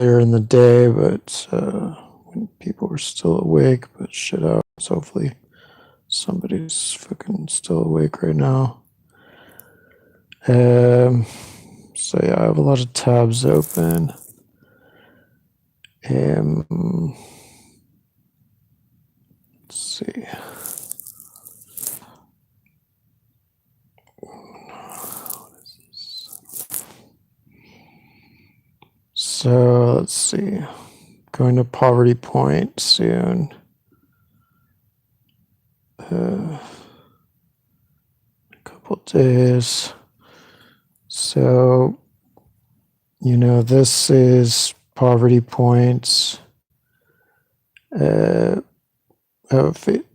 earlier in the day, but when people were still awake. But shit out. So hopefully somebody's fucking still awake right now. So yeah, I have a lot of tabs open. Let's see. So let's see. Going to poverty point soon. A couple days. So, you know, this is poverty points.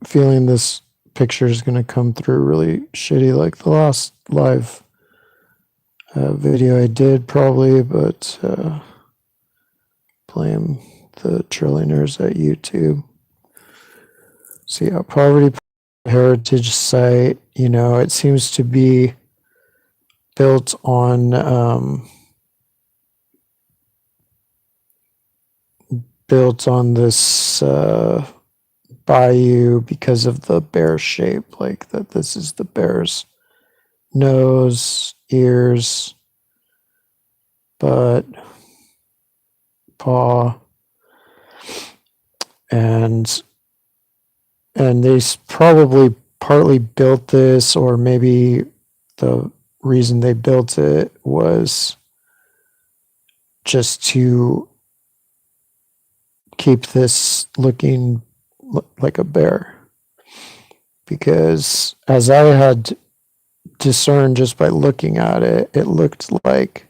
Feeling this picture is going to come through really shitty, like the last live video I did, probably, but blame the trillionaires at YouTube. So yeah, poverty heritage site, you know, it seems to be built on this bayou because of the bear shape, like that this is the bear's nose, ears, butt, paw, and they probably partly built this, or maybe the reason they built it was just to keep this looking like a bear. Because as I had discerned just by looking at it, it looked like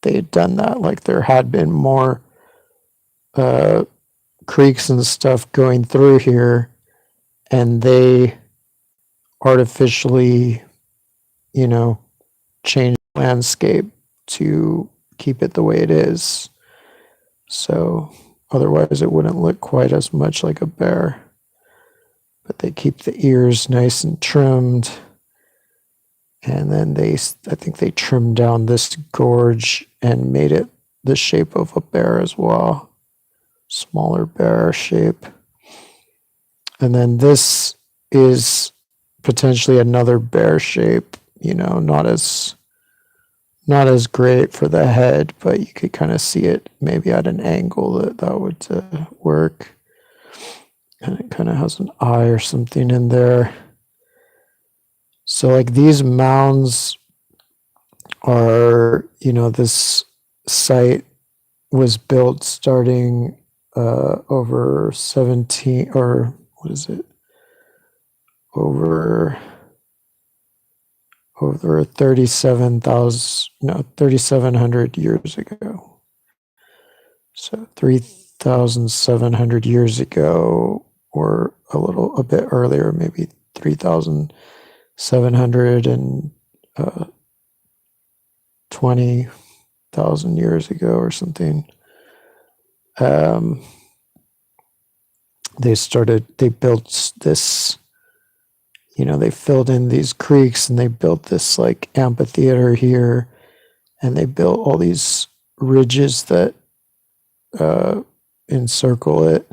they had done that. Like there had been more creeks and stuff going through here, and they artificially, you know, changed the landscape to keep it the way it is. So otherwise it wouldn't look quite as much like a bear. But they keep the ears nice and trimmed. And then I think they trimmed down this gorge and made it the shape of a bear as well. Smaller bear shape. And then this is potentially another bear shape, you know, not as great for the head, but you could kind of see it maybe at an angle that would work. And it kind of has an eye or something in there. So like these mounds are, you know, this site was built starting over 17, or what is it? Over 3,700 years ago. So 3,700 years ago, or a bit earlier, maybe 3,720,000 years ago or something. They built this, you know, they filled in these creeks and they built this like amphitheater here, and they built all these ridges that encircle it,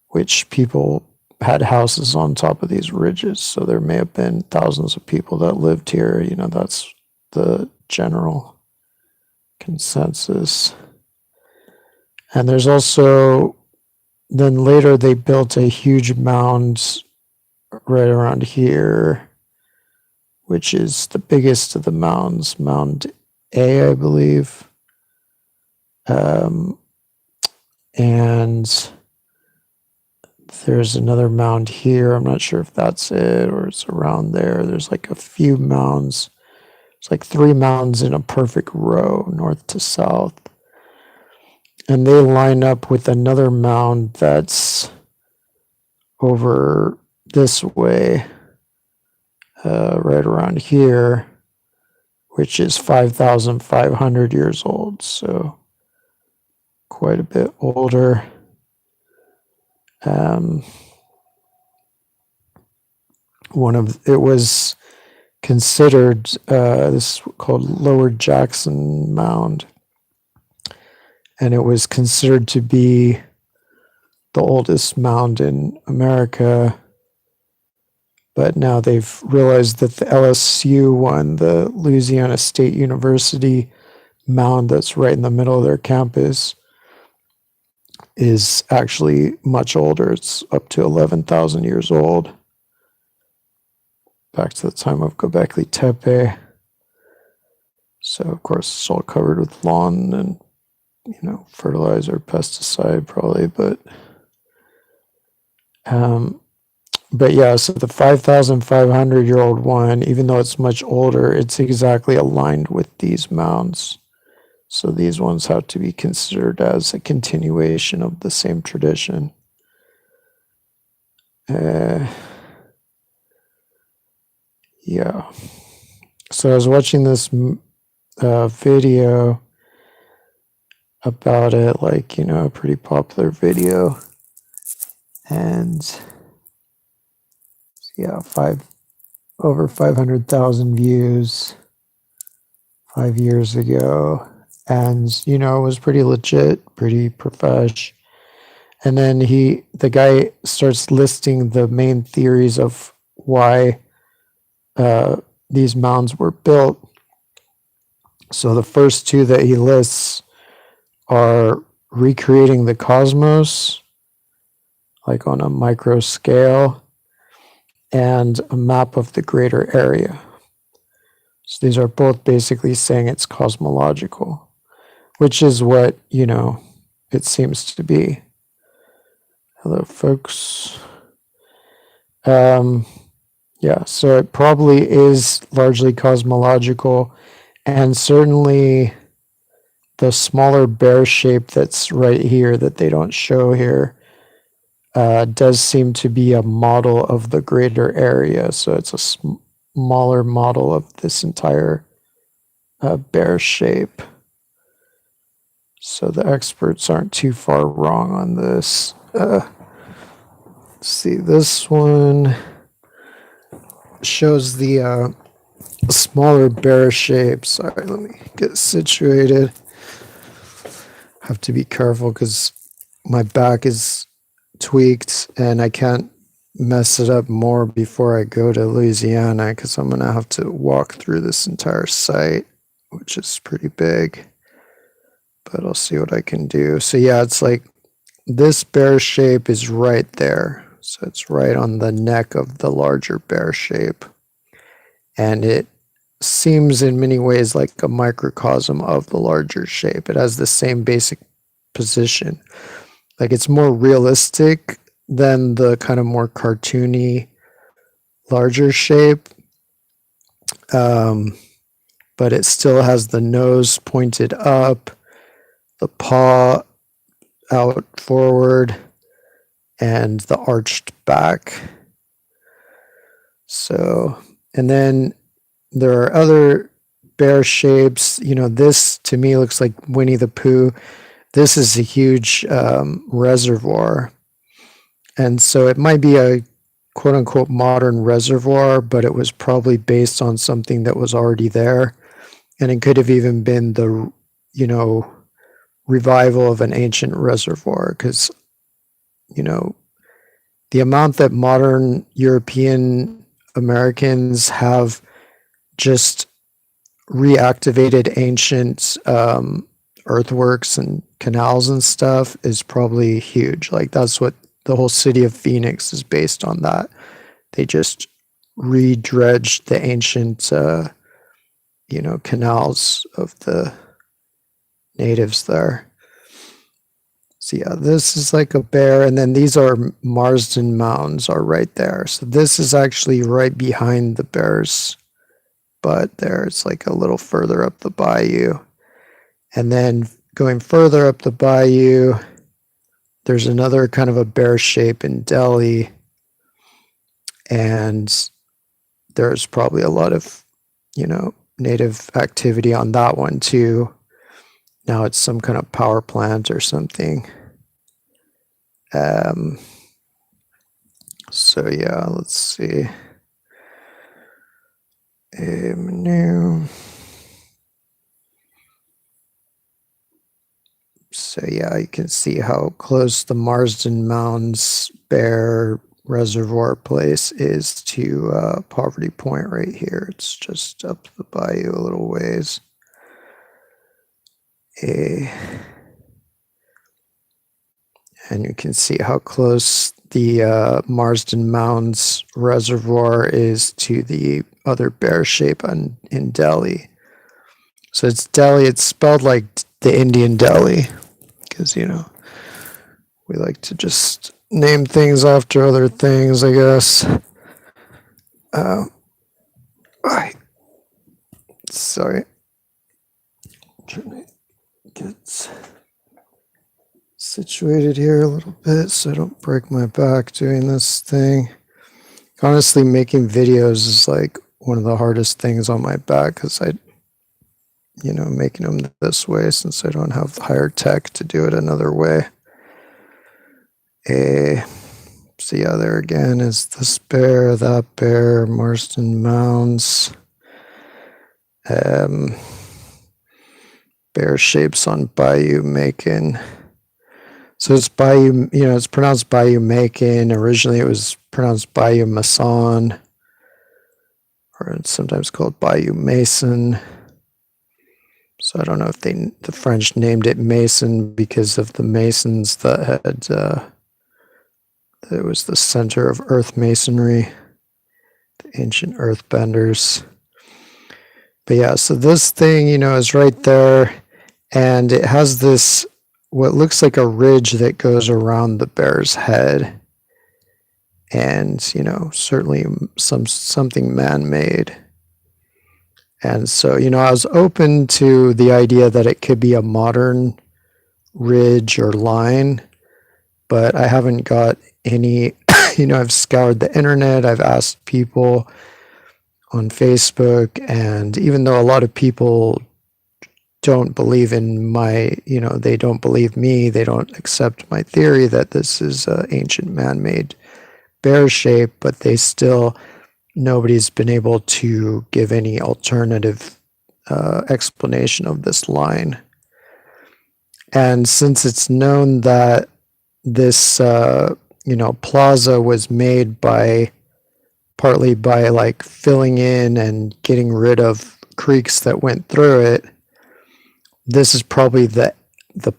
which people had houses on top of these ridges. So there may have been thousands of people that lived here. You know, that's the general consensus. And there's also, then later they built a huge mound right around here, which is the biggest of the mounds, Mound A, I believe. And there's another mound here. I'm not sure if that's it or it's around there. There's like a few mounds. It's like 3 mounds in a perfect row, north to south. And they line up with another mound that's over this way, right around here, which is 5,500 years old. So quite a bit older. It was considered this called Lower Jackson Mound, and it was considered to be the oldest mound in America. But now they've realized that the LSU one, the Louisiana State University mound that's right in the middle of their campus, is actually much older. It's up to 11,000 years old, back to the time of Göbekli Tepe. So, of course, it's all covered with lawn and, fertilizer, pesticide, probably. But yeah, so the 5,500-year-old one, even though it's much older, it's exactly aligned with these mounds. So these ones have to be considered as a continuation of the same tradition. Yeah. So I was watching this video about it, like, a pretty popular video. And yeah, over 500,000 views 5 years ago. And, it was pretty legit, pretty profesh. And then the guy starts listing the main theories of why these mounds were built. So the first two that he lists are recreating the cosmos, like on a micro scale, and a map of the greater area. So these are both basically saying it's cosmological, which is what, it seems to be. Hello, folks. Yeah, so it probably is largely cosmological, and certainly the smaller bear shape that's right here that they don't show here does seem to be a model of the greater area. So it's a smaller model of this entire bear shape. So the experts aren't too far wrong on this. Let's see, this one shows the smaller bear shape. Sorry, let me get situated. Have to be careful because my back is tweaked and I can't mess it up more before I go to Louisiana, because I'm gonna have to walk through this entire site, which is pretty big, but I'll see what I can do. So yeah, it's like this bear shape is right there. So it's right on the neck of the larger bear shape. And it seems in many ways like a microcosm of the larger shape. It has the same basic position. Like it's more realistic than the kind of more cartoony larger shape. But it still has the nose pointed up, the paw out forward, and the arched back. So, and then there are other bear shapes. This to me looks like Winnie the Pooh. This is a huge reservoir. And so it might be a quote unquote modern reservoir, but it was probably based on something that was already there. And it could have even been the, revival of an ancient reservoir, because, the amount that modern European Americans have just reactivated ancient earthworks and canals and stuff is probably huge. Like that's what the whole city of Phoenix is based on, that. They just re-dredged the ancient, canals of the natives there. So yeah, this is like a bear, and then these are Marsden Mounds are right there. So this is actually right behind the bear's butt there. It's like a little further up the bayou. And then going further up the bayou, there's another kind of a bear shape in Delhi. And there's probably a lot of, native activity on that one too. Now it's some kind of power plant or something. So yeah, let's see. New. So yeah, you can see how close the Marsden Mounds Bear Reservoir place is to Poverty Point right here. It's just up the bayou a little ways. And you can see how close the Marsden Mounds Reservoir is to the other bear shape in Delhi. So it's Delhi, it's spelled like the Indian Delhi, because, you know, we like to just name things after other things, I guess. Sorry. I'm trying to get situated here a little bit so I don't break my back doing this thing. Honestly, making videos is like one of the hardest things on my back because making them this way since I don't have the higher tech to do it another way. So yeah, there again is this bear, that bear, Marsden Mounds. Bear shapes on Bayou Macon. So it's Bayou, it's pronounced Bayou Macon. Originally it was pronounced Bayou Mason, or it's sometimes called Bayou Mason. So I don't know if the French named it Mason because of the masons that had, it was the center of earth masonry, the ancient earthbenders. But yeah, so this thing, is right there, and it has this, what looks like a ridge that goes around the bear's head. And, certainly something man-made. And so, I was open to the idea that it could be a modern ridge or line, but I haven't got any, I've scoured the internet, I've asked people on Facebook, and even though a lot of people don't believe in they don't believe me, they don't accept my theory that this is an ancient man-made bear shape, but nobody's been able to give any alternative explanation of this line. And since it's known that this plaza was made partly by like filling in and getting rid of creeks that went through it, this is probably the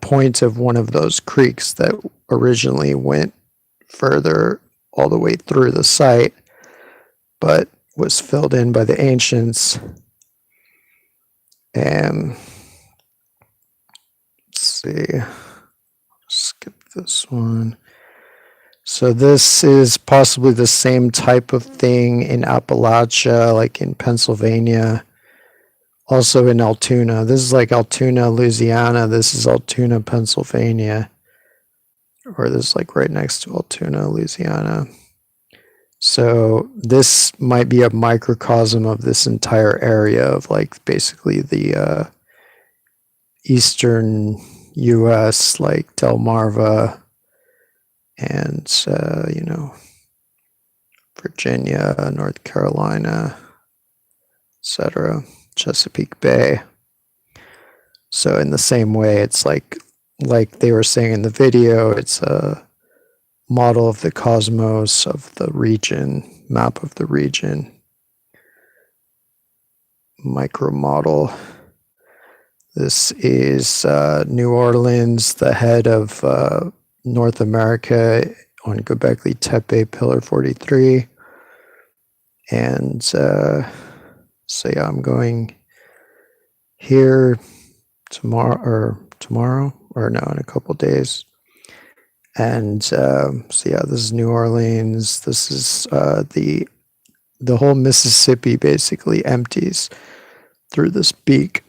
point of one of those creeks that originally went further all the way through the site, but was filled in by the ancients. And let's see, skip this one. So this is possibly the same type of thing in Appalachia, like in Pennsylvania, also in Altoona. This is like Altoona, Louisiana. This is Altoona, Pennsylvania, or this is like right next to Altoona, Louisiana. So this might be a microcosm of this entire area of like basically the eastern U.S., like Delmarva and, Virginia, North Carolina, etc., Chesapeake Bay. So in the same way, it's like they were saying in the video, it's a model of the cosmos of the region, map of the region, micro model. This is New Orleans, the head of North America on Göbekli Tepe, Pillar 43. And so yeah, I'm going here tomorrow, in a couple days. And so yeah, this is New Orleans. This is the whole Mississippi basically empties through this peak.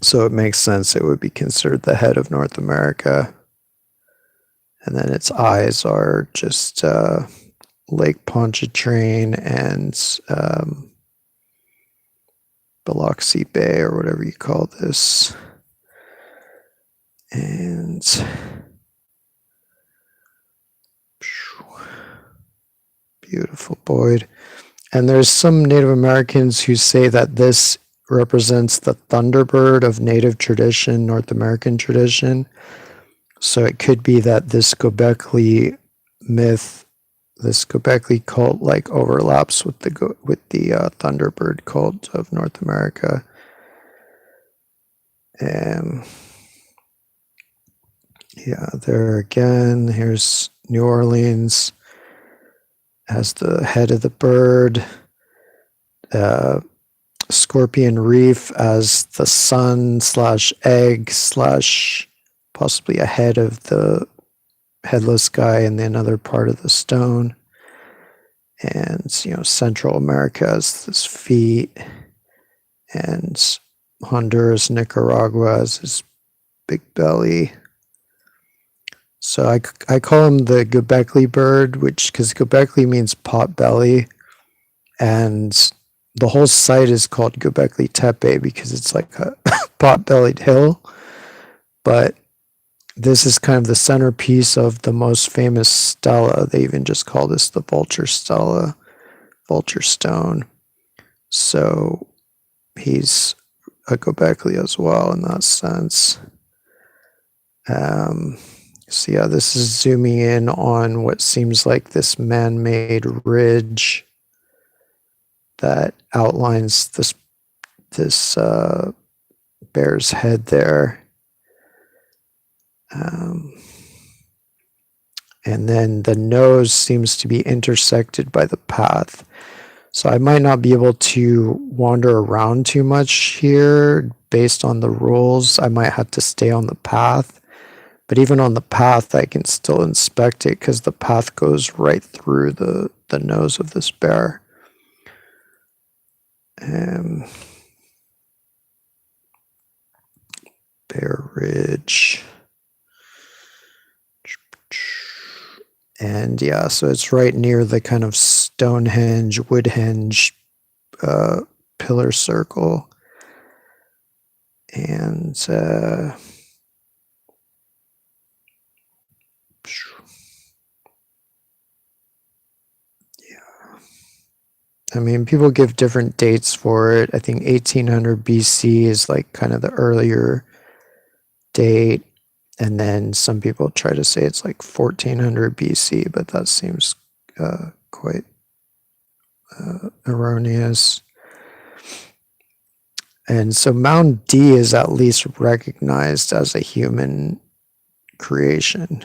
So it makes sense it would be considered the head of North America. And then its eyes are just Lake Pontchartrain and Biloxi Bay, or whatever you call this. And beautiful, Boyd. And there's some Native Americans who say that this represents the thunderbird of native tradition, North American tradition. So it could be that this Göbekli myth, this Göbekli cult, like overlaps with the Thunderbird cult of North America. Yeah, there again. Here's New Orleans. Has the head of the bird. Scorpion Reef as the sun / egg / possibly a head of the headless guy in another part of the stone. And, Central America has this feet, and Honduras, Nicaragua has his big belly. So I call him the Göbekli bird, because Göbekli means pot belly, and the whole site is called Göbekli Tepe because it's like a pot-bellied hill. But this is kind of the centerpiece of the most famous stela. They even just call this the vulture stela, vulture stone. So he's a Göbekli as well in that sense. So yeah, this is zooming in on what seems like this man-made ridge that outlines this bear's head there. And then the nose seems to be intersected by the path. So I might not be able to wander around too much here based on the rules. I might have to stay on the path. But even on the path, I can still inspect it because the path goes right through the nose of this bear. Bear Ridge. And yeah, so it's right near the kind of Stonehenge, Woodhenge pillar circle. And I mean, people give different dates for it. I think 1800 BC is like kind of the earlier date. And then some people try to say it's like 1400 BC, but that seems quite erroneous. And so Mound D is at least recognized as a human creation.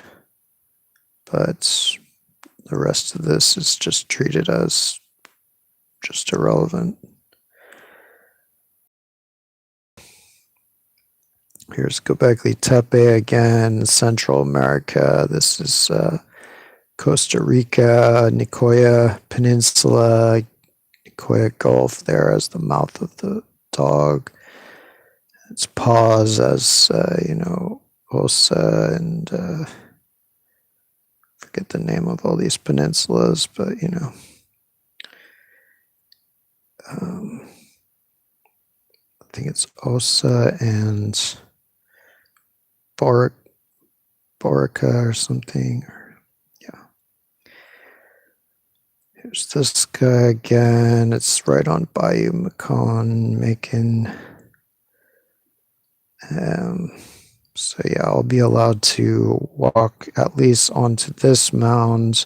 But the rest of this is just treated as just irrelevant. Here's Göbekli Tepe again, Central America. This is Costa Rica, Nicoya Peninsula, Nicoya Gulf there as the mouth of the dog. Its paws as, Osa and forget the name of all these peninsulas, but, I think it's Osa and Borica or something. Yeah. Here's this guy again. It's right on Bayou Macon. So yeah, I'll be allowed to walk at least onto this mound,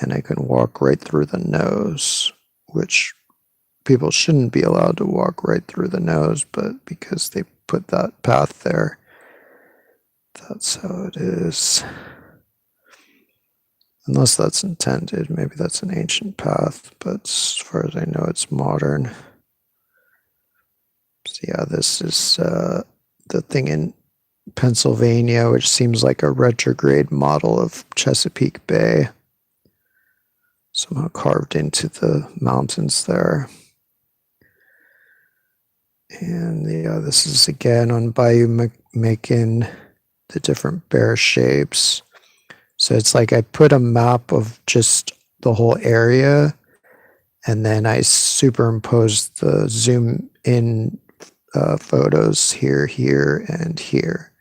and I can walk right through the nose, which people shouldn't be allowed to walk right through the nose, but because they put that path there, that's how it is. Unless that's intended, maybe that's an ancient path, but as far as I know, it's modern. So yeah, this is the thing in Pennsylvania, which seems like a retrograde model of Chesapeake Bay, somehow carved into the mountains there. And yeah, this is again on Bayou Macon, the different bear shapes. So it's like I put a map of just the whole area, and then I superimposed the zoom in photos here, and here.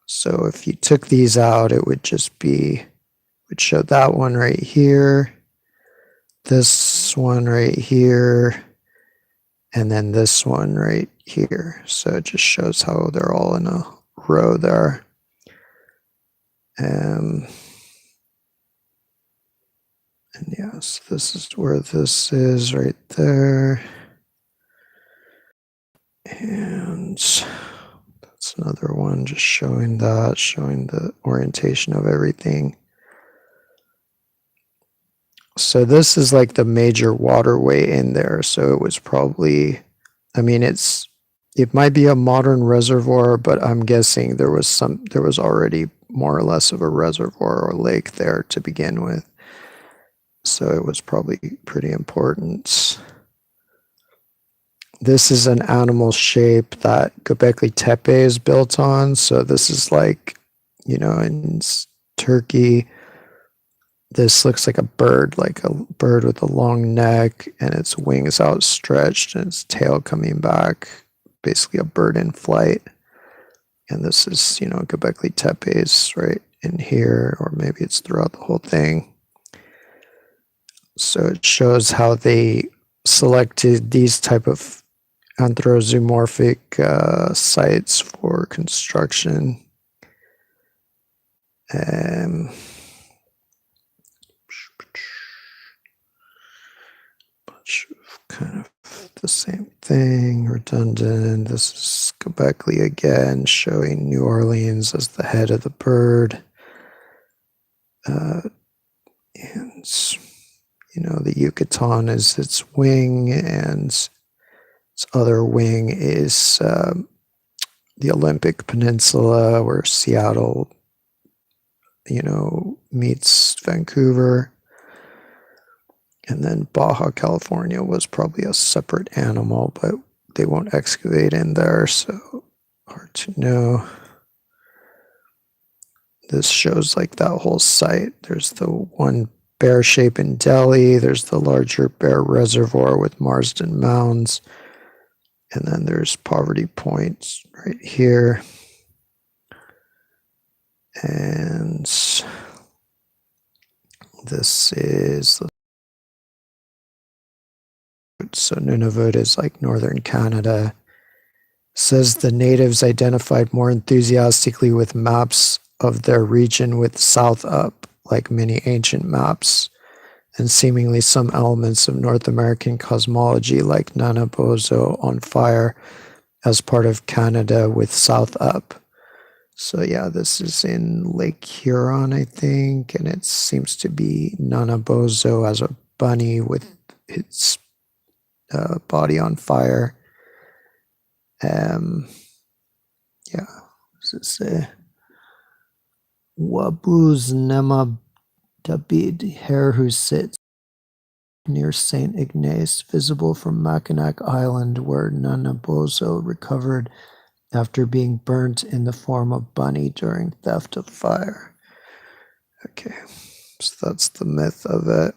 So if you took these out, it would just would show that one right here, this one right here, and then this one right here. So it just shows how they're all in a row there. And yes, this is where this is right there. And that's another one just showing that, showing the orientation of everything. So this is like the major waterway in there. So it was probably, I mean, it might be a modern reservoir, but I'm guessing there was already more or less of a reservoir or lake there to begin with. So it was probably pretty important. This is an animal shape that Göbekli Tepe is built on. So this is like, in Turkey, this looks like a bird with a long neck and its wings outstretched and its tail coming back, basically a bird in flight. And this is, Göbekli Tepe's right in here, or maybe it's throughout the whole thing. So it shows how they selected these type of anthropomorphic sites for construction. Bunch of kind of the same thing, redundant. This is Göbekli again, showing New Orleans as the head of the bird. And the Yucatan is its wing, and its other wing is the Olympic Peninsula, where Seattle, meets Vancouver. And then Baja California was probably a separate animal, but they won't excavate in there, so hard to know. This shows like that whole site. There's the one bear shape in Delhi. There's the larger bear reservoir with Marsden Mounds. And then there's Poverty Point right here. And this is, so Nunavut is like northern Canada. Says the natives identified more enthusiastically with maps of their region with south up, like many ancient maps, and seemingly some elements of North American cosmology like Nanabozo on fire as part of Canada with south up. So yeah, this is in Lake Huron, I think, and it seems to be Nanabozo as a bunny with its body on fire. Yeah, this is Wabuz Nema Dabid, hare who sits near St. Ignace, visible from Mackinac Island, where Nanabozo recovered after being burnt in the form of bunny during theft of fire. Okay, so that's the myth of it.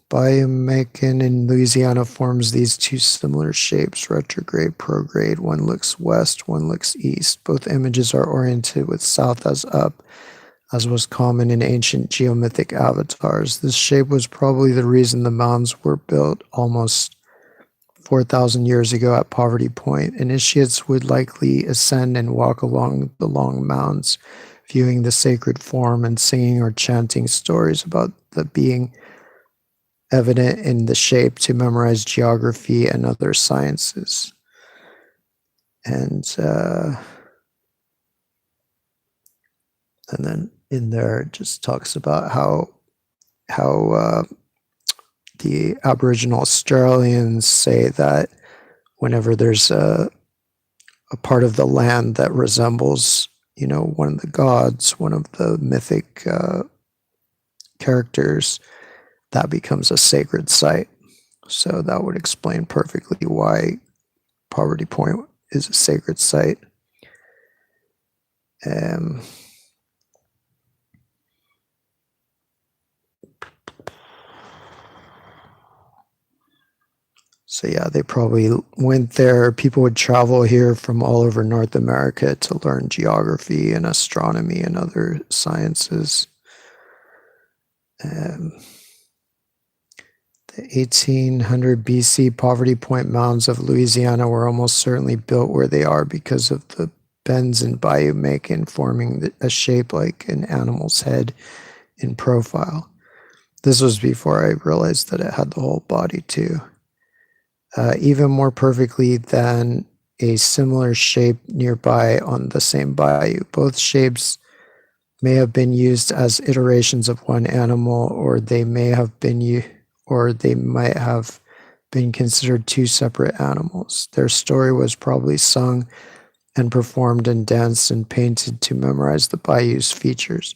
Biomechan in Louisiana forms these two similar shapes, retrograde, prograde. One looks west, one looks east. Both images are oriented with south as up, as was common in ancient geomythic avatars. This shape was probably the reason the mounds were built almost 4,000 years ago at Poverty Point. Initiates would likely ascend and walk along the long mounds, viewing the sacred form and singing or chanting stories about the being evident in the shape to memorize geography and other sciences. And then in there it just talks about how the Aboriginal Australians say that whenever there's a part of the land that resembles, one of the gods, one of the mythic characters, that becomes a sacred site. So that would explain perfectly why Poverty Point is a sacred site. So yeah, they probably went there. People would travel here from all over North America to learn geography and astronomy and other sciences. The 1800 BC Poverty Point Mounds of Louisiana were almost certainly built where they are because of the bends in bayou making, forming a shape like an animal's head in profile. This was before I realized that it had the whole body too. Even more perfectly than a similar shape nearby on the same bayou. Both shapes may have been used as iterations of one animal, or they might have been considered two separate animals. Their story was probably sung and performed and danced and painted to memorize the bayou's features.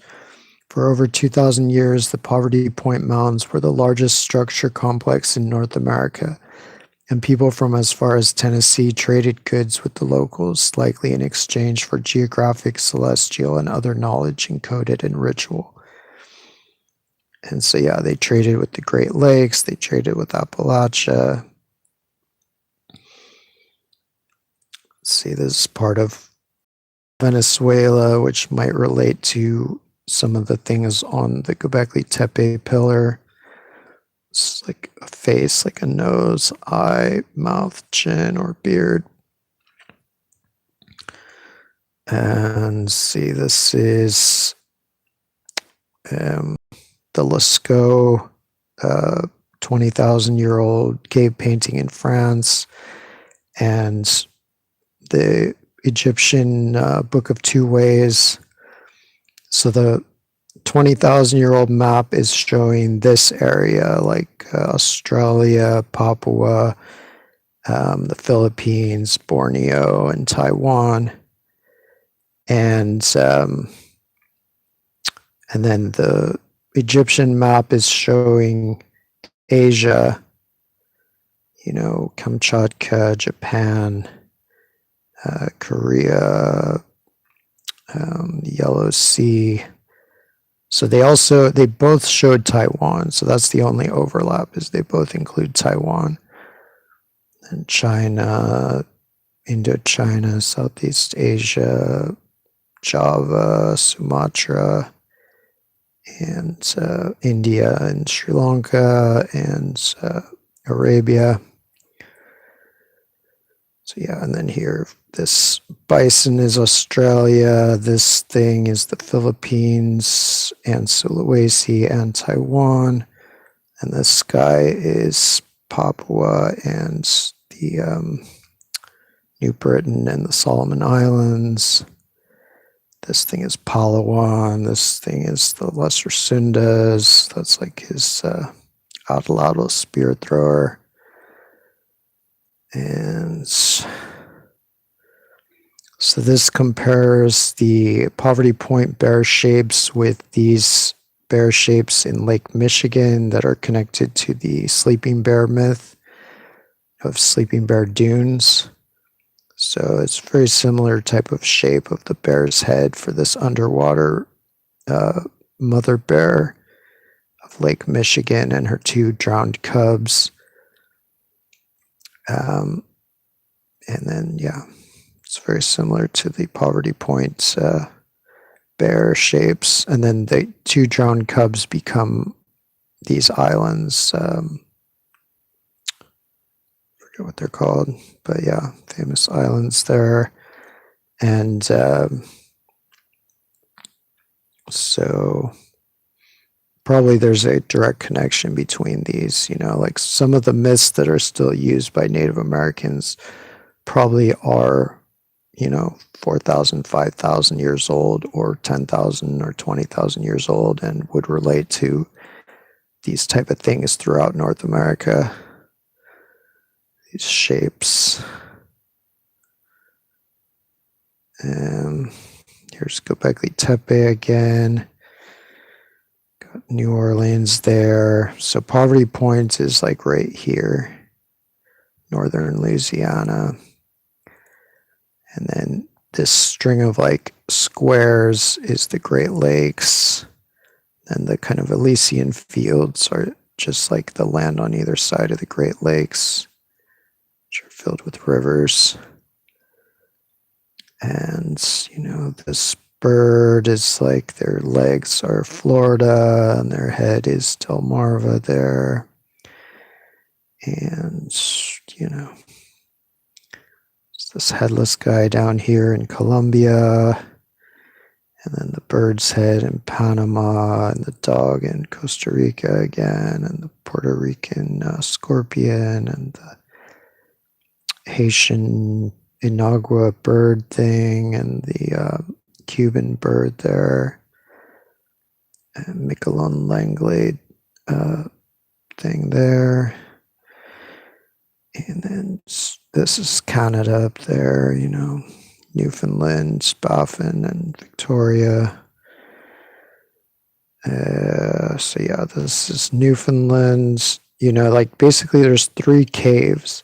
For over 2,000 years, the Poverty Point Mounds were the largest structure complex in North America, and people from as far as Tennessee traded goods with the locals, likely in exchange for geographic, celestial, and other knowledge encoded in ritual. And so, yeah, they traded with the Great Lakes, they traded with Appalachia. Let's see, this is part of Venezuela, which might relate to some of the things on the Göbekli Tepe pillar. It's like a face, like a nose, eye, mouth, chin, or beard. And see, this is the Lascaux 20,000-year-old cave painting in France, and the Egyptian Book of Two Ways. So the 20,000-year-old map is showing this area, like Australia, Papua, the Philippines, Borneo, and Taiwan. And then the Egyptian map is showing Asia, Kamchatka, Japan, Korea, the Yellow Sea. So they both showed Taiwan. So that's the only overlap, is they both include Taiwan. And China, Indochina, Southeast Asia, Java, Sumatra, and India and Sri Lanka and Arabia. So yeah, and then here, this bison is Australia, this thing is the Philippines and Sulawesi and Taiwan, and the sky is Papua and the New Britain and the Solomon Islands. This thing is Palawan, this thing is the Lesser Sundas, that's like his Atalado spear thrower. And so this compares the Poverty Point bear shapes with these bear shapes in Lake Michigan that are connected to the sleeping bear myth of Sleeping Bear Dunes. So it's a very similar type of shape of the bear's head for this underwater mother bear of Lake Michigan and her two drowned cubs. And then, yeah, it's very similar to the Poverty Point bear shapes. And then the two drowned cubs become these islands. I forget what they're called, but yeah, famous islands there. And so probably there's a direct connection between these, like some of the myths that are still used by Native Americans probably are, 4,000, 5,000 years old, or 10,000 or 20,000 years old, and would relate to these type of things throughout North America. These shapes. Here's Göbekli Tepe again. Got New Orleans there. So Poverty Point is like right here, northern Louisiana. And then this string of like squares is the Great Lakes. And the kind of Elysian fields are just like the land on either side of the Great Lakes, which are filled with rivers. And, this bird is like, their legs are Florida and their head is Delmarva there. And, you know, this headless guy down here in Colombia, and then the bird's head in Panama, and the dog in Costa Rica again, and the Puerto Rican scorpion, and the Haitian Inagua bird thing, and the Cuban bird there, and Miquelon Langlade thing there. And then this is Canada up there, you know, Newfoundland, Baffin, and Victoria. So yeah, this is Newfoundland. You know, like basically there's 3 caves.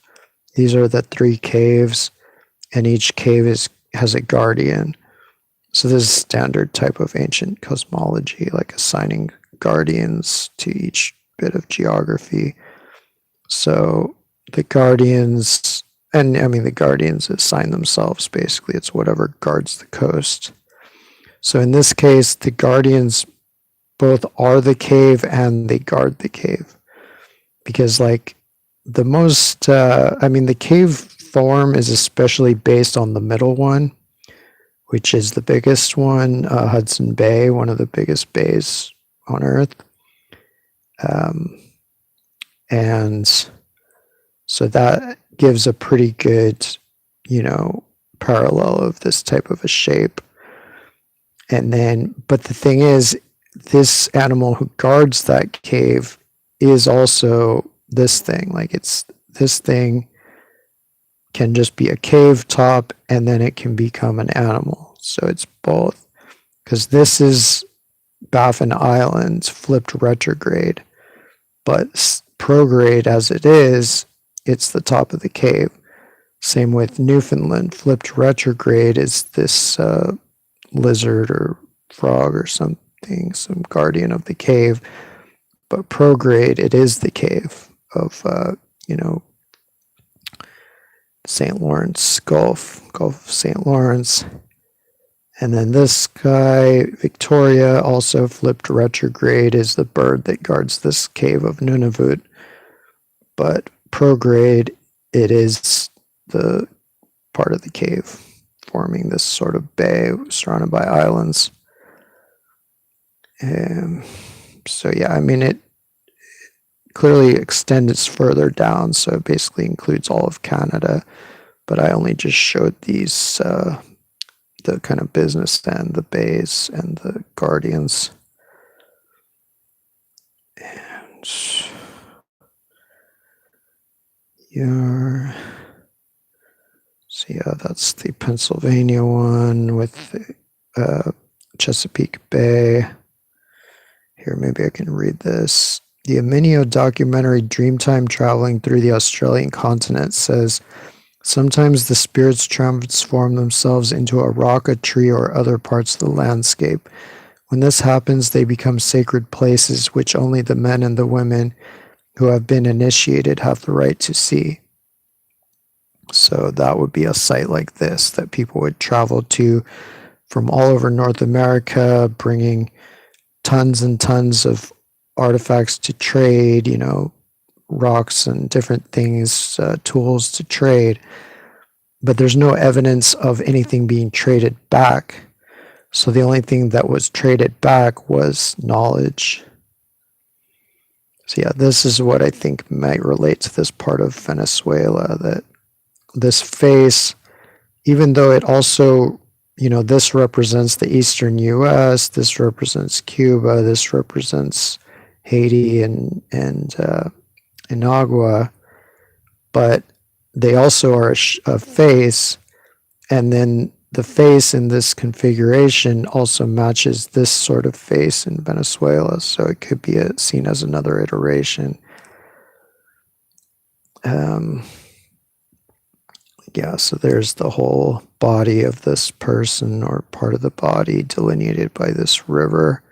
These are the 3 caves, and each cave has a guardian. So this is standard type of ancient cosmology, like assigning guardians to each bit of geography. So the guardians, and I mean the guardians assign themselves, basically it's whatever guards the coast. So in this case, the guardians both are the cave and they guard the cave, because like the most I mean the cave form is especially based on the middle one, which is the biggest one, Hudson Bay, one of the biggest bays on Earth. And so that gives a pretty good, you know, parallel of this type of a shape. And then, but the thing is, this animal who guards that cave is also this thing. Like it's, this thing can just be a cave top, and then it can become an animal. So it's both, because this is Baffin Island flipped retrograde, but prograde as it is, it's the top of the cave. Same with Newfoundland, flipped retrograde is this lizard or frog or something, some guardian of the cave. But prograde, it is the cave of, you know, St. Lawrence Gulf of St. Lawrence. And then this guy, Victoria, also flipped retrograde, is the bird that guards this cave of Nunavut. But prograde, it is the part of the cave forming this sort of bay surrounded by islands. So yeah, I mean, it clearly extends further down, so it basically includes all of Canada, but I only just showed these the kind of business end, the bays and the guardians. And so yeah, that's the Pennsylvania one with the Chesapeake Bay. Here, maybe I can read this. The Aminio documentary Dreamtime Traveling Through the Australian Continent says, sometimes the spirits transform themselves into a rock, a tree, or other parts of the landscape. When this happens, they become sacred places which only the men and the women who have been initiated have the right to see. So that would be a site like this that people would travel to from all over North America, bringing tons and tons of artifacts to trade, you know, rocks and different things, tools to trade. But there's no evidence of anything being traded back. So the only thing that was traded back was knowledge. So yeah, this is what I think might relate to this part of Venezuela, that this face, even though it also, you know, this represents the eastern US, this represents Cuba, this represents Haiti and Inagua, but they also are a face, and then the face in this configuration also matches this sort of face in Venezuela, so it could be seen as another iteration. Yeah, so there's the whole body of this person, or part of the body delineated by this river,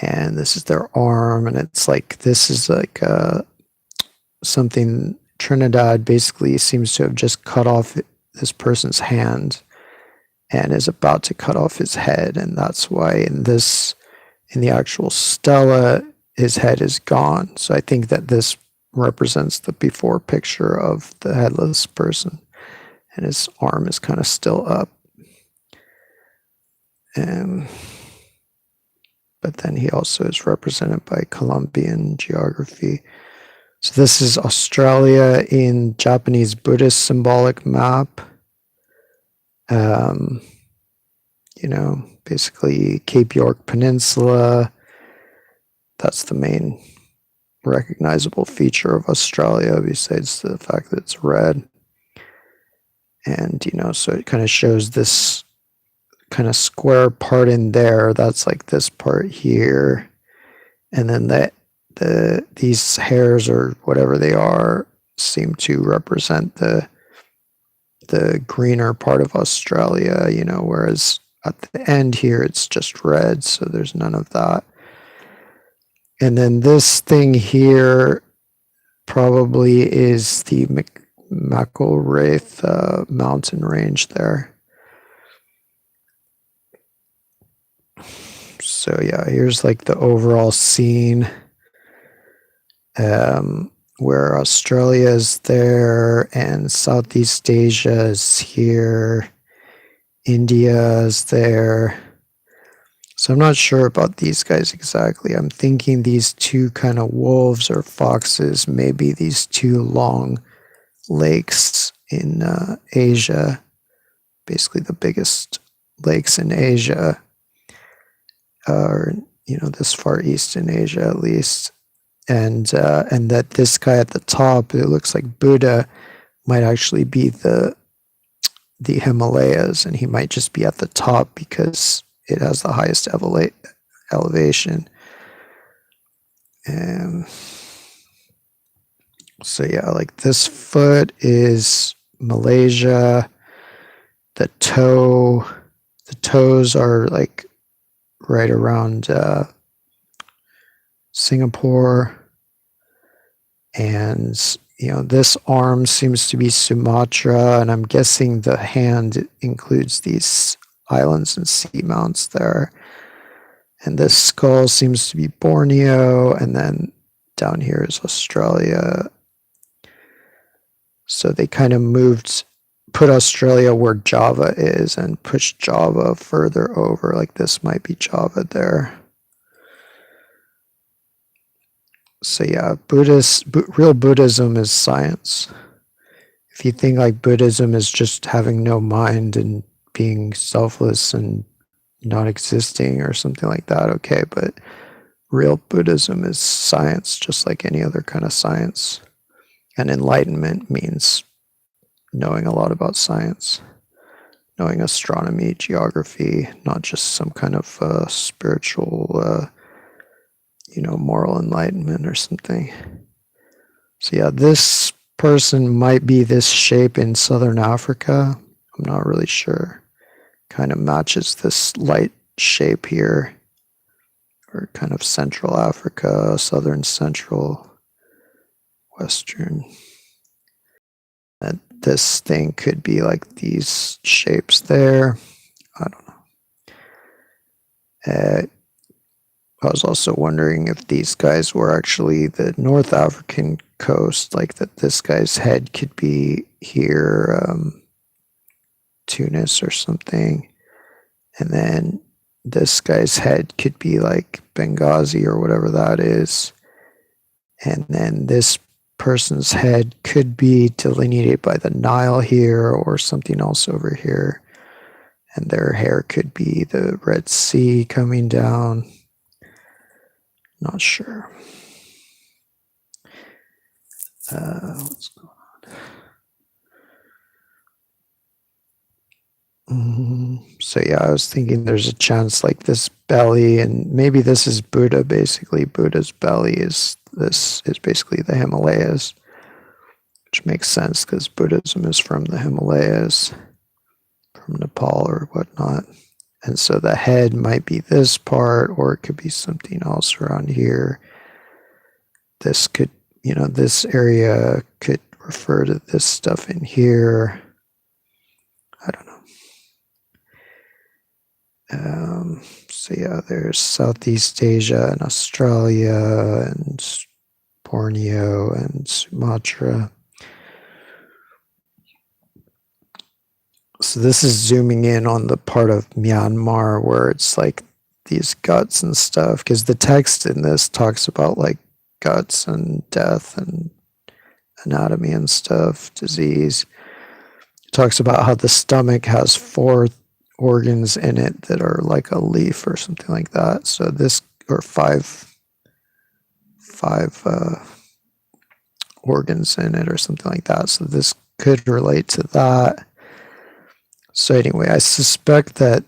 and this is their arm, and it's like, this is like something Trinidad basically seems to have just cut off this person's hand and is about to cut off his head, and that's why in the actual stela his head is gone. So I think that this represents the before picture of the headless person, and his arm is kind of still up. And but then he also is represented by Colombian geography. So this is Australia in Japanese Buddhist symbolic map. Basically Cape York Peninsula. That's the main recognizable feature of Australia, besides the fact that it's red. And, so it kind of shows this kind of square part in there. That's like this part here. And then these hairs or whatever they are seem to represent the greener part of Australia, whereas at the end here it's just red, so there's none of that. And then this thing here probably is the McIlwraith mountain range there. So yeah, here's like the overall scene. Where Australia is there and Southeast Asia is here, India is there. So I'm not sure about these guys exactly. I'm thinking these two kind of wolves or foxes, maybe these two long lakes in Asia, basically the biggest lakes in Asia, or this far east in Asia at least. And that this guy at the top, it looks like Buddha, might actually be the Himalayas, and he might just be at the top because it has the highest elevation. And so yeah, like this foot is Malaysia. The toes are like right around Singapore. And this arm seems to be Sumatra, and I'm guessing the hand includes these islands and seamounts there. And this skull seems to be Borneo, and then down here is Australia. So they kind of put Australia where Java is and pushed Java further over, like this might be Java there. So yeah, real Buddhism is science. If you think like Buddhism is just having no mind and being selfless and not existing or something like that, okay, but real Buddhism is science, just like any other kind of science. And enlightenment means knowing a lot about science, knowing astronomy, geography, not just some kind of spiritual moral enlightenment or something. So yeah, this person might be this shape in Southern Africa. I'm not really sure. Kind of matches this light shape here, or kind of Central Africa, Southern Central, Western. And this thing could be like these shapes there. I don't know. I was also wondering if these guys were actually the North African coast, like that this guy's head could be here, Tunis or something. And then this guy's head could be like Benghazi or whatever that is. And then this person's head could be delineated by the Nile here or something else over here. And their hair could be the Red Sea coming down. Not sure. What's going on? So yeah, I was thinking there's a chance like this belly, and maybe this is Buddha. Basically, Buddha's belly is basically the Himalayas, which makes sense because Buddhism is from the Himalayas, from Nepal or whatnot. And so the head might be this part, or it could be something else around here. This could, this area could refer to this stuff in here. I don't know. So yeah, there's Southeast Asia and Australia and Borneo and Sumatra. So this is zooming in on the part of Myanmar where it's like these guts and stuff, because the text in this talks about like guts and death and anatomy and stuff, disease. It talks about how the stomach has 4 organs in it that are like a leaf or something like that. So this, or five organs in it or something like that. So this could relate to that. So anyway, I suspect that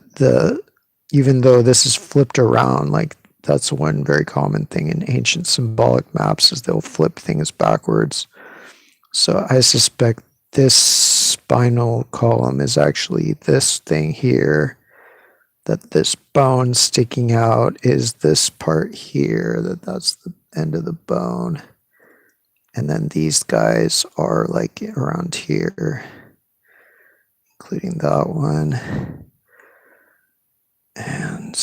even though this is flipped around, like that's one very common thing in ancient symbolic maps is they'll flip things backwards. So I suspect this spinal column is actually this thing here, that this bone sticking out is this part here, that's the end of the bone. And then these guys are like around here, including that one. And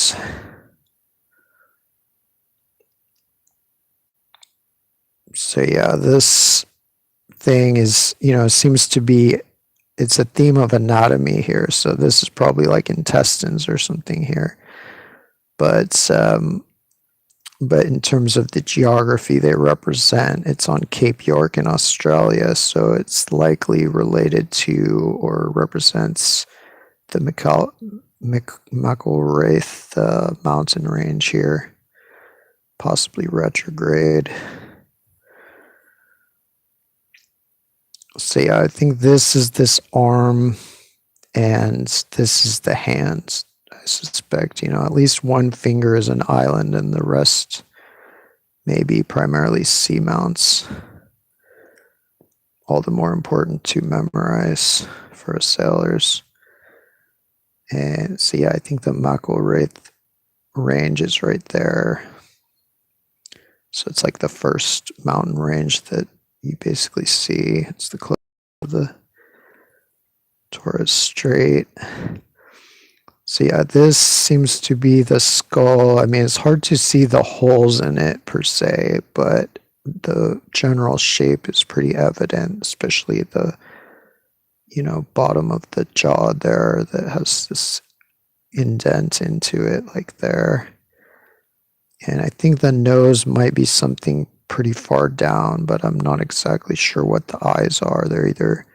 so yeah, this thing is, seems to be, it's a theme of anatomy here. So this is probably like intestines or something here. But in terms of the geography they represent, it's on Cape York in Australia. So it's likely related to or represents the McIlwraith mountain range here, possibly retrograde. So yeah, I think this is this arm and this is the hand. I suspect, at least one finger is an island and the rest maybe primarily seamounts. All the more important to memorize for sailors. And so yeah, I think the McIlwraith range is right there. So it's like the first mountain range that you basically see. It's the close of the Torres Strait. So yeah, this seems to be the skull. I mean, it's hard to see the holes in it per se, but the general shape is pretty evident, especially the, bottom of the jaw there that has this indent into it like there. And I think the nose might be something pretty far down, but I'm not exactly sure what the eyes are. They're either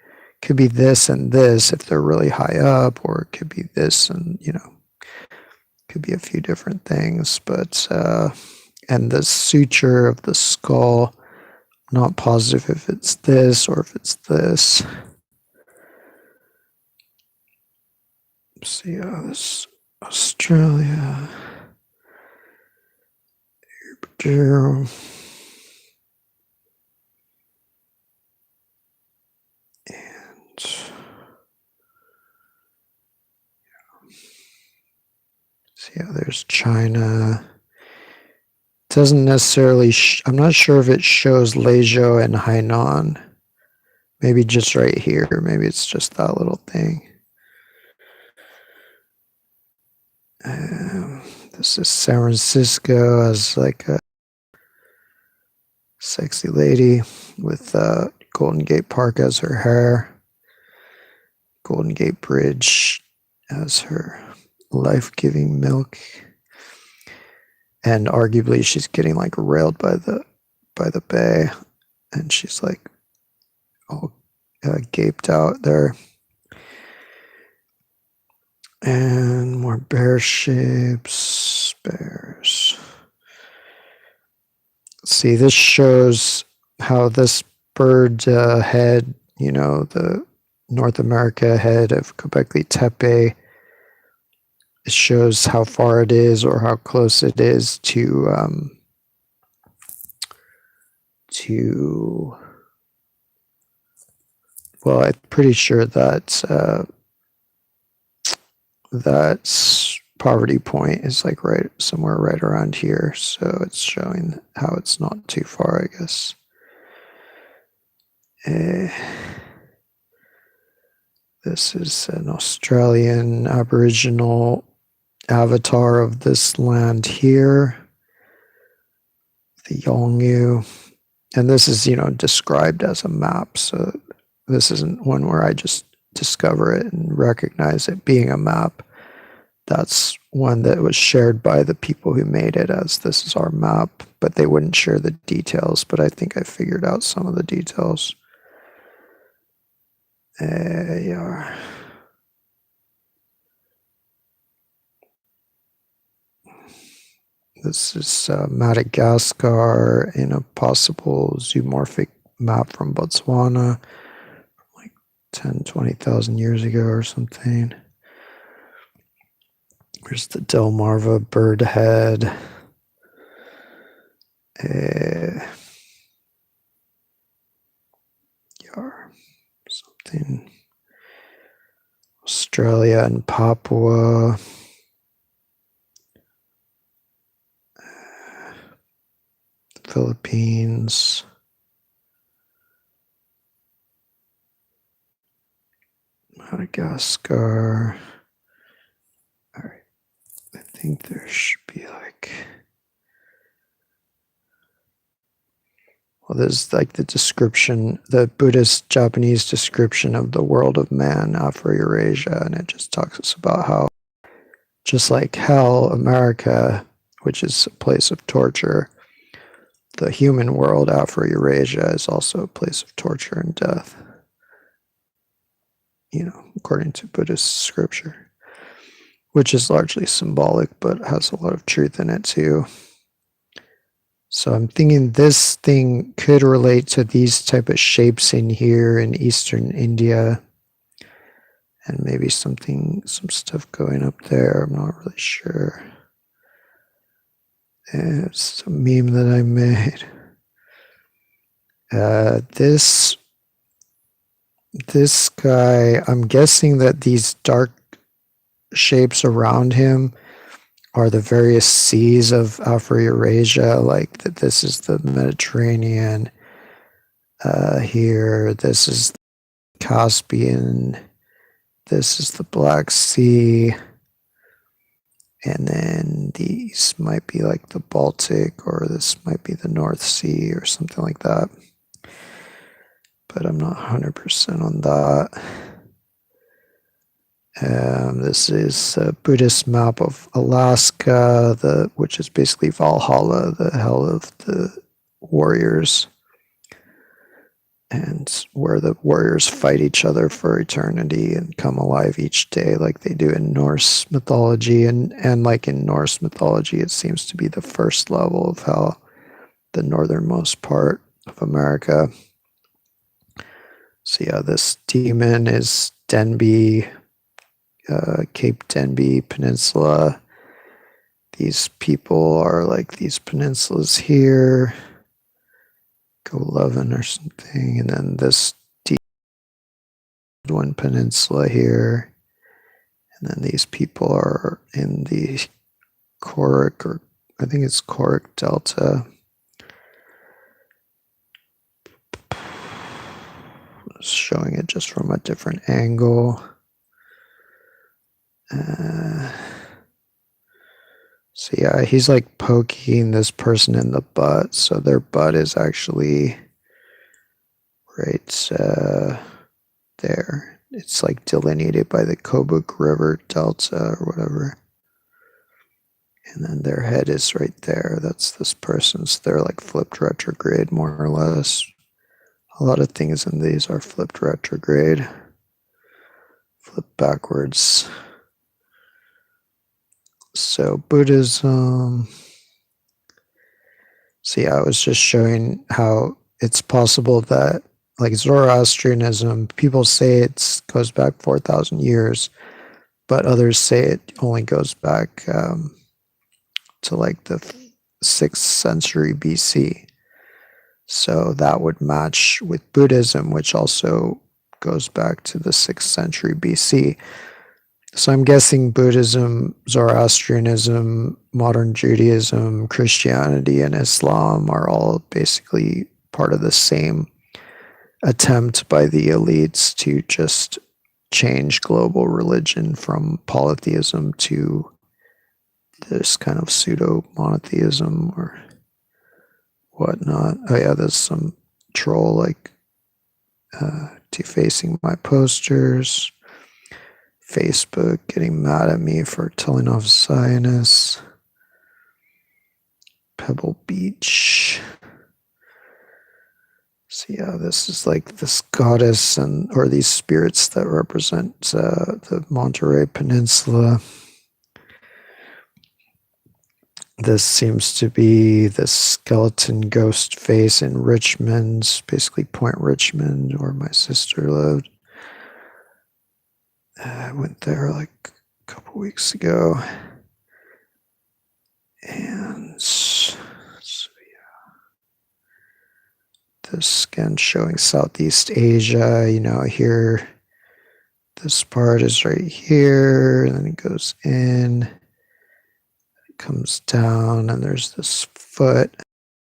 could be this and this if they're really high up, or it could be this and, could be a few different things. But, and the suture of the skull, not positive if it's this or if it's this. See how this Australia. And see how there's China. Doesn't necessarily, I'm not sure if it shows Leizhou and Hainan. Maybe just right here. Maybe it's just that little thing. This is San Francisco as like a sexy lady with Golden Gate Park as her hair. Golden Gate Bridge as her life-giving milk. And arguably she's getting like railed by the bay, and she's like all gaped out there. And more bear shapes, bears. See, this shows how this bird head, the North America head of Göbekli Tepe, it shows how far it is or how close it is to well, I'm pretty sure that that's poverty point is like right somewhere right around here. So it's showing how it's not too far, I guess. This is an Australian Aboriginal avatar of this land here, the Yolngu. And this is, described as a map. So this isn't one where I just discover it and recognize it being a map. That's one that was shared by the people who made it as this is our map, but they wouldn't share the details. But I think I figured out some of the details. Yeah. This is Madagascar in a possible zoomorphic map from Botswana, like 10, 20,000 years ago or something. There's the Delmarva bird head. Something. Australia and Papua. Philippines. Madagascar. All right. I think there should be like. Well, there's like the description, the Buddhist Japanese description of the world of man, Afro-Eurasia, and it just talks about how, just like hell, America, which is a place of torture, the human world, Afro-Eurasia, is also a place of torture and death, according to Buddhist scripture, which is largely symbolic, but has a lot of truth in it too. So I'm thinking this thing could relate to these type of shapes in here in Eastern India, and maybe some stuff going up there. I'm not really sure. It's a meme that I made. This guy, I'm guessing that these dark shapes around him are the various seas of Afro-Eurasia, like that this is the Mediterranean here, this is Caspian, this is the Black Sea, and then these might be like the Baltic, or this might be the North Sea or something like that. But I'm not 100% on that. This is a Buddhist map of Alaska, which is basically Valhalla, the hell of the warriors, and where the warriors fight each other for eternity and come alive each day like they do in Norse mythology. And like in Norse mythology, it seems to be the first level of hell, the northernmost part of America. So yeah, this demon is Denby, Cape Denby Peninsula. These people are like these peninsulas here, Golovin or something, and then this one peninsula here, and then these people are in the Korik, or I think it's Korik Delta. Showing it just from a different angle. So yeah, he's like poking this person in the butt. So their butt is actually right there. It's like delineated by the Kobuk River Delta or whatever. And then their head is right there. That's this person's. They're like flipped retrograde, more or less. A lot of things in these are flipped retrograde, flipped backwards. So Buddhism. So yeah, I was just showing how it's possible that, like Zoroastrianism, people say it goes back 4,000 years, but others say it only goes back to like the 6th century BC. So that would match with Buddhism, which also goes back to the 6th century BC. So I'm guessing Buddhism, Zoroastrianism, modern Judaism, Christianity, and Islam are all basically part of the same attempt by the elites to just change global religion from polytheism to this kind of pseudo monotheism or whatnot. Oh yeah, there's some troll like defacing my posters. Facebook getting mad at me for telling off Zionists. Pebble Beach. So yeah, this is like this goddess or these spirits that represent the Monterey Peninsula. This seems to be the skeleton ghost face in Richmond, basically Point Richmond, where my sister lived. I went there like a couple weeks ago. And so yeah, this again showing Southeast Asia, here, this part is right here, and then it goes in. Comes down and there's this foot.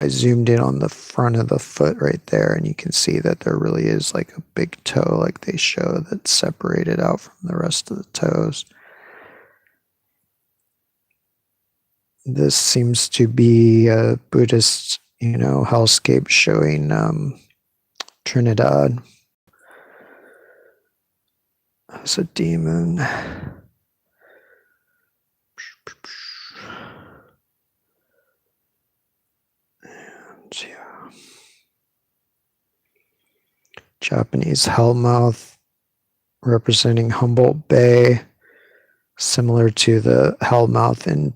I zoomed in on the front of the foot right there, and you can see that there really is like a big toe like they show that's separated out from the rest of the toes. This seems to be a Buddhist, hellscape showing Trinidad as a demon. Yeah. Japanese hellmouth representing Humboldt Bay, similar to the hellmouth in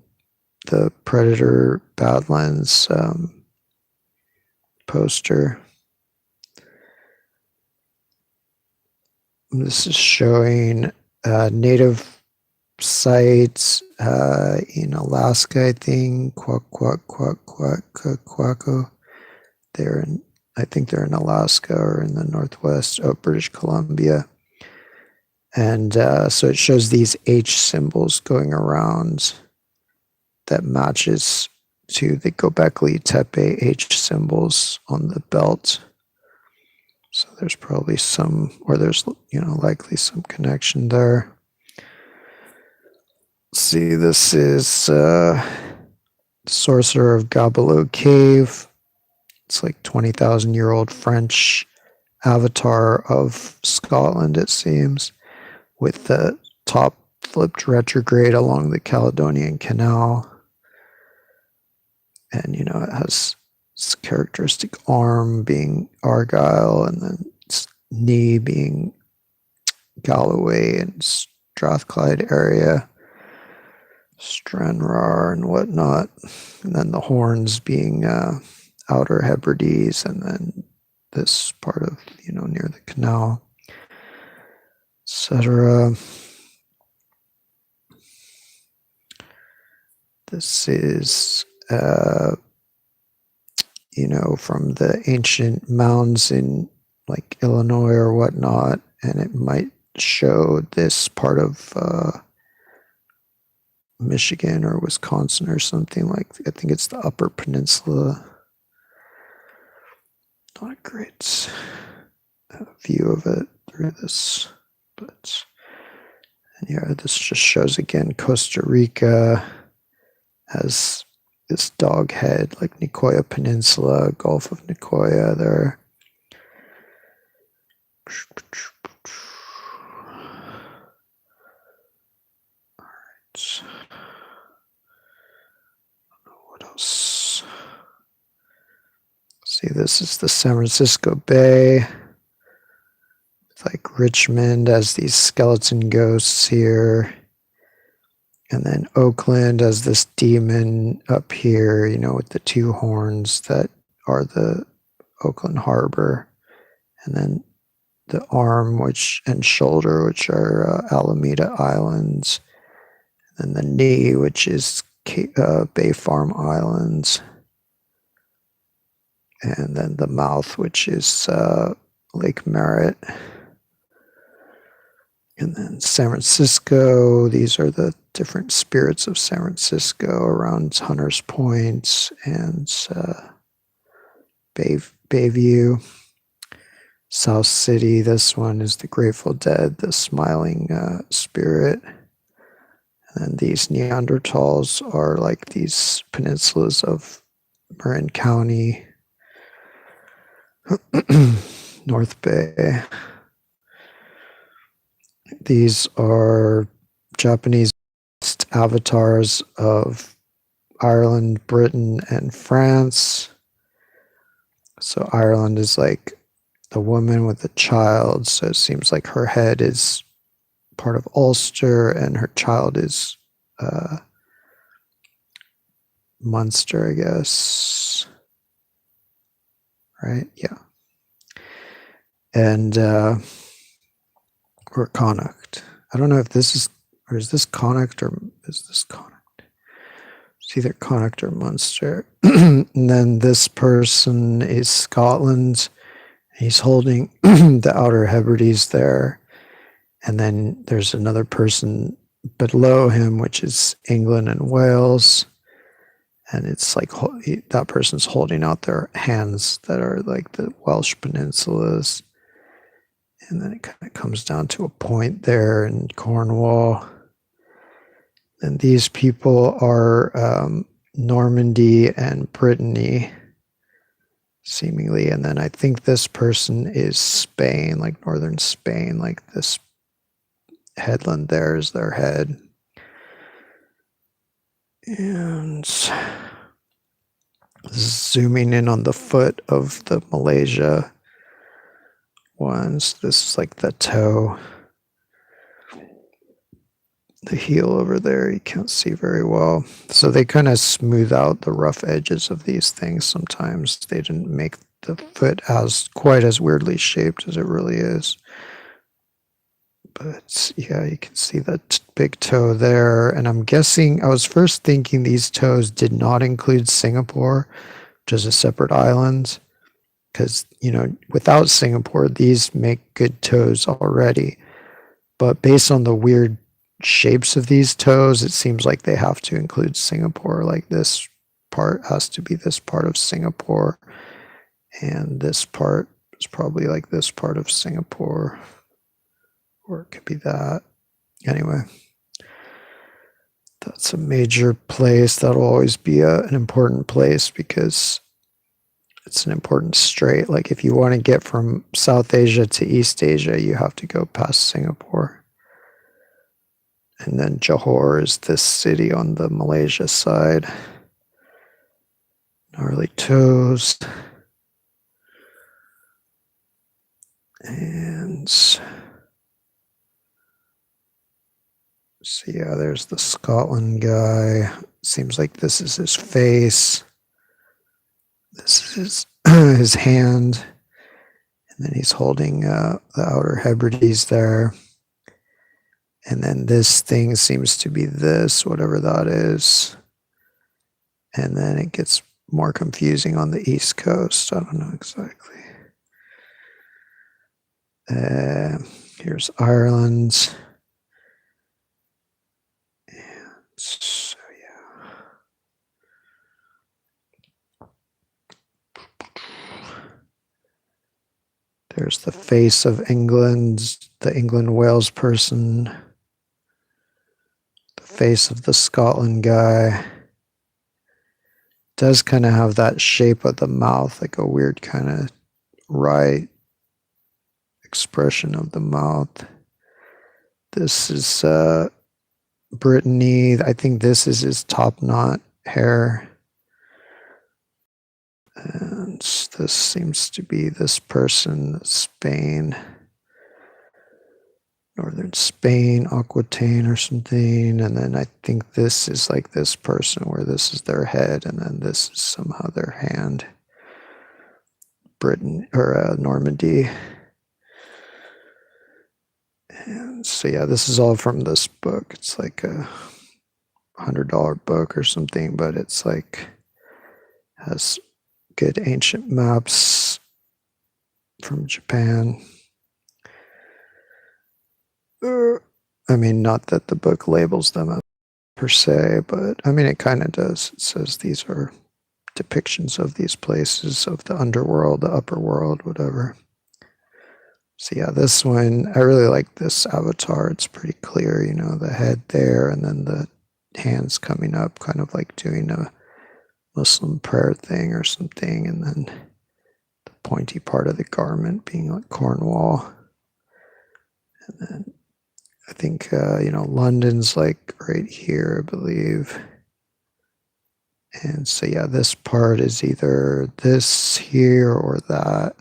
the Predator Badlands poster. This is showing native sites in Alaska, I think. Quaco. I think they're in Alaska or in the Northwest, British Columbia. And so it shows these H symbols going around that matches to the Göbekli Tepe H symbols on the belt. So there's probably there's likely some connection there. See, this is Sorcerer of Gabelot Cave. It's like 20,000-year-old French avatar of Scotland, it seems, with the top flipped retrograde along the Caledonian Canal. And, it has its characteristic arm being Argyll, and then its knee being Galloway and Strathclyde area, Stranraer and whatnot. And then the horns being Outer Hebrides, and then this part of, near the canal, etc. This is, from the ancient mounds in like Illinois or whatnot, and it might show this part of Michigan or Wisconsin or something like. I think it's the Upper Peninsula. Not a great view of it through this, but yeah, this just shows again Costa Rica has this dog head, like Nicoya Peninsula, Gulf of Nicoya there. All right. What else? See, this is the San Francisco Bay. It's like Richmond as these skeleton ghosts here. And then Oakland as this demon up here, with the two horns that are the Oakland Harbor. And then the arm and shoulder, which are Alameda Islands. And then the knee, which is Bay Farm Islands. And then the mouth, which is Lake Merritt. And then San Francisco, these are the different spirits of San Francisco around Hunters Point and Bayview. South City, this one is the Grateful Dead, the smiling spirit. And then these Neanderthals are like these peninsulas of Marin County, North Bay. These are Japanese avatars of Ireland, Britain, and France. So Ireland is like the woman with the child. So it seems like her head is part of Ulster and her child is Munster, I guess. Right? Yeah. And or Connacht. I don't know if this is, or is this Connacht or is this Connacht? It's either Connacht or Munster. And then this person is Scotland. He's holding the Outer Hebrides there. And then there's another person below him, which is England and Wales. And it's like that person's holding out their hands that are like the Welsh peninsulas. And then it kind of comes down to a point there in Cornwall. And these people are Normandy and Brittany, seemingly. And then I think this person is Spain, like northern Spain, like this headland there is their head. And zooming in on the foot of the Malaysia ones, this is like the toe. The heel over there, you can't see very well. So they kind of smooth out the rough edges of these things sometimes. They didn't make the foot as quite as weirdly shaped as it really is. But yeah, you can see that big toe there. And I'm guessing, I was first thinking these toes did not include Singapore, which is a separate island. Because, you know, without Singapore, these make good toes already. But based on the weird shapes of these toes, it seems like they have to include Singapore. Like this part has to be this part of Singapore. And this part is probably like this part of Singapore. Or it could be that. Anyway, that's a major place. That'll always be an important place because it's an important strait. Like if you want to get from South Asia to East Asia, you have to go past Singapore. And then Johor is this city on the Malaysia side. Gnarly toes. And so yeah, there's the Scotland guy. Seems like this is his face. This is his hand. And then he's holding the Outer Hebrides there. And then this thing seems to be this, whatever that is. And then it gets more confusing on the East Coast. I don't know exactly. Here's Ireland. And so, yeah. There's the face of England, the England-Wales person. The face of the Scotland guy. Does kind of have that shape of the mouth, like a weird kind of wry expression of the mouth. This is Brittany. I think this is his top knot hair. And this seems to be this person, Spain. Northern Spain, Aquitaine or something. And then I think this is like this person where this is their head and then this is somehow their hand. Britain or Normandy. And so yeah, this is all from this book. It's like a $100 book or something, but it's like has good ancient maps from Japan. I mean, not that the book labels them as per se, but I mean, it kind of does. It says these are depictions of these places, of the underworld, the upper world, whatever. So yeah, this one, I really like this avatar. It's pretty clear, you know, the head there and then the hands coming up, kind of like doing a Muslim prayer thing or something, and then the pointy part of the garment being like Cornwall. And then I think, London's like right here, I believe. And so, yeah, this part is either this here or that.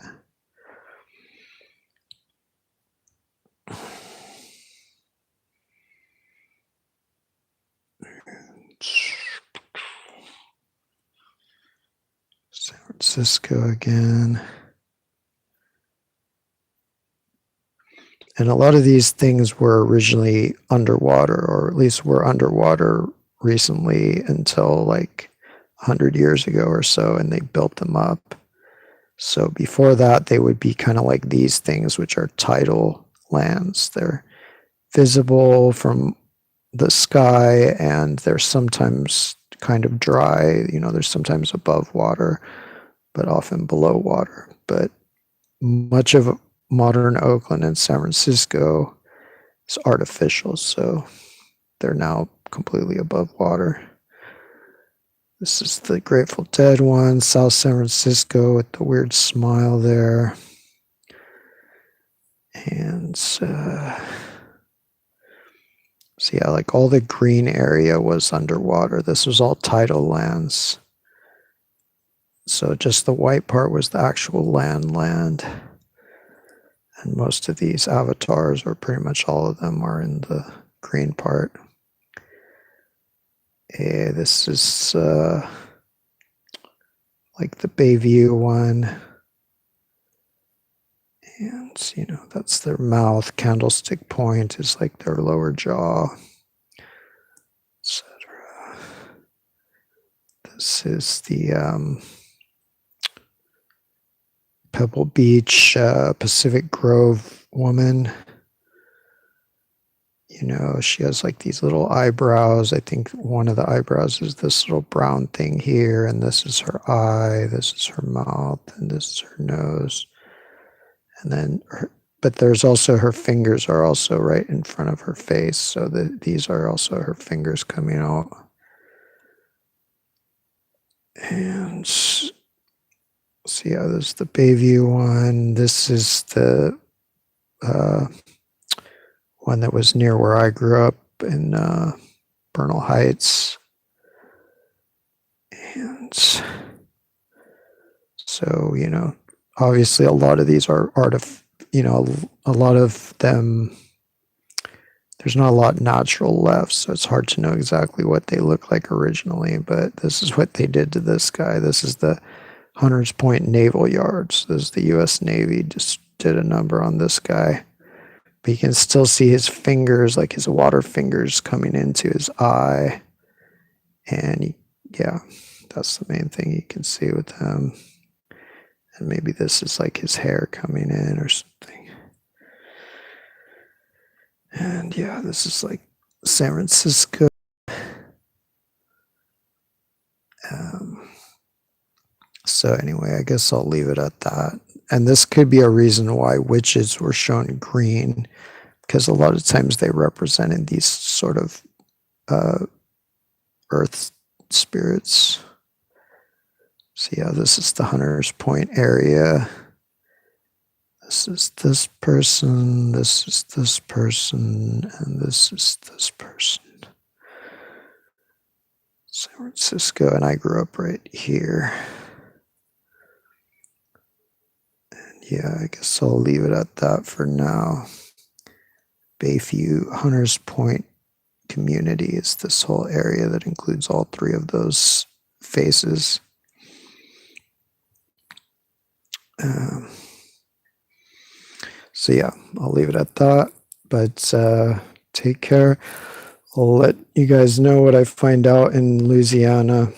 San Francisco again. And a lot of these things were originally underwater, or at least were underwater recently until like 100 years ago or so, and they built them up. So before that, they would be kind of like these things, which are tidal lands. They're visible from the sky, and they're sometimes kind of dry. They're sometimes above water, but often below water. But much of modern Oakland and San Francisco is artificial, so they're now completely above water. This is the Grateful Dead one, South San Francisco with the weird smile there. And so yeah, like all the green area was underwater. This was all tidal lands. So just the white part was the actual land. And most of these avatars, or pretty much all of them, are in the green part. This is like the Bayview one. And, that's their mouth. Candlestick point is like their lower jaw, etc. This is the Pebble Beach, Pacific Grove woman. She has like these little eyebrows. I think one of the eyebrows is this little brown thing here, and this is her eye, this is her mouth, and this is her nose. And then, but there's also her fingers are also right in front of her face, so these are also her fingers coming out. And so yeah, there's the Bayview one. This is the one that was near where I grew up in Bernal Heights. And so, obviously a lot of these are a lot of them, there's not a lot natural left, so it's hard to know exactly what they look like originally, but this is what they did to this guy. This is the Hunters Point Naval Yards. This is the U.S. Navy just did a number on this guy. But you can still see his fingers, like his water fingers coming into his eye. And yeah, that's the main thing you can see with him. And maybe this is like his hair coming in or something. And yeah, this is like San Francisco. So anyway, I guess I'll leave it at that. And this could be a reason why witches were shown green, because a lot of times they represented these sort of earth spirits. So yeah, this is the Hunters Point area. This is this person, this is this person, and this is this person. San Francisco, and I grew up right here. And yeah, I guess I'll leave it at that for now. Bayview, Hunters Point community is this whole area that includes all three of those faces. So yeah, I'll leave it at that. But take care. I'll let you guys know what I find out in Louisiana.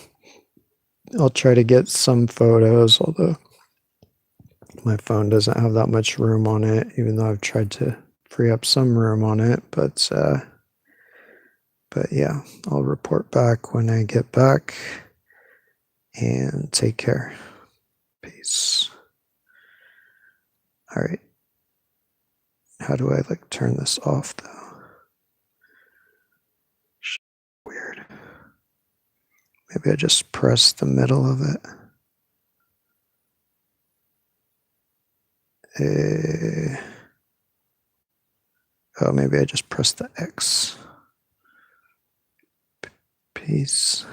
I'll try to get some photos, although my phone doesn't have that much room on it, even though I've tried to free up some room on it. But yeah, I'll report back when I get back. And take care. Peace. All right. How do I turn this off though? Weird. Maybe I just press the middle of it. a, oh, maybe I just pressed the X. Peace.